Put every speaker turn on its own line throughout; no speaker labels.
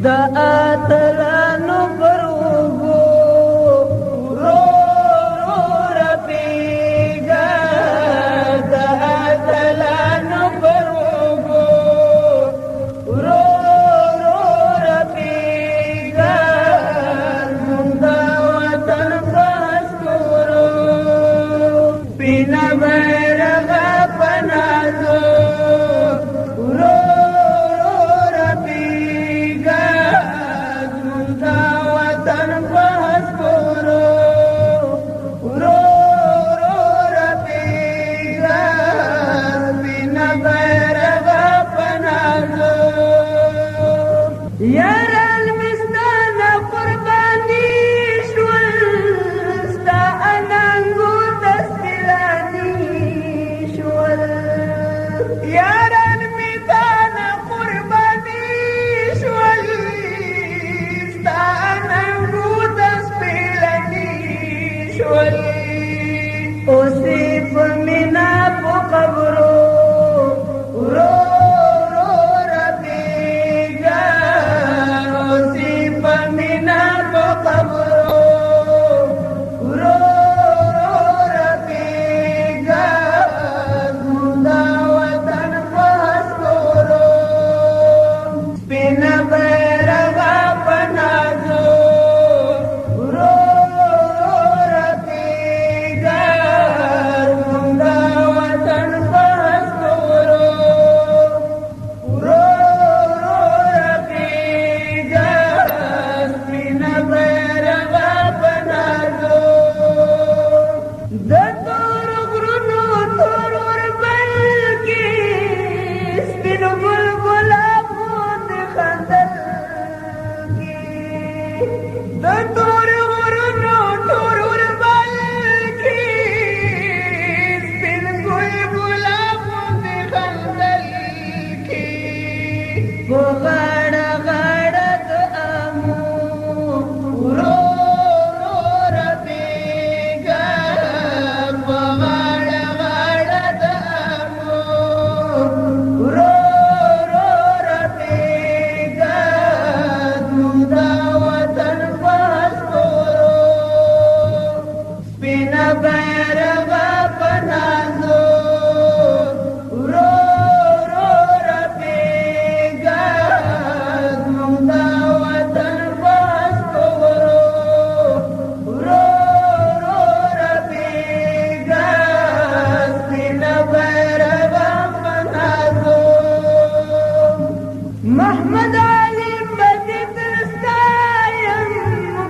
د اتلانو پر اوږو ورو ورو رپېږه، د اتلانو پر اوږو ورو ورو رپېږه، زموږ د وطن په ستورو سپینه بیرغه په نازو ورو یاران مستانه قرباني شول، ستا اننګو ته سپیلاني شول. یاران مستانه قرباني شول، ستا اننګو ته سپیلاني شول. اوسې په مینا په قبرو محمد علي بدي تستایم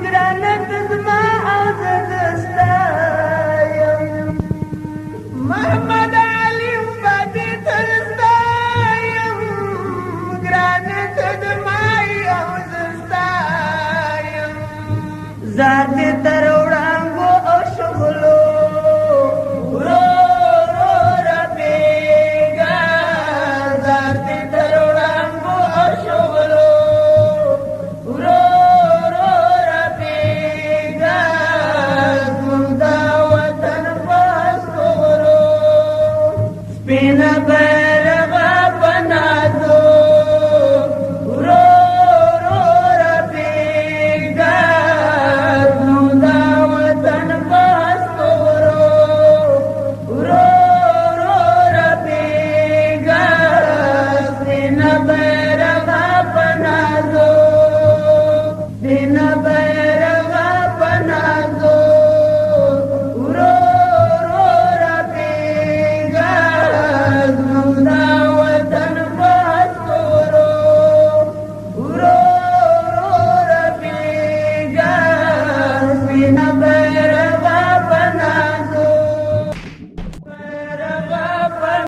ګرانت زما او زه دستایم. محمد علي بدي تستایم ګرانت زما او زه دستایم. ذات تر وړانګو او شغلو Bye.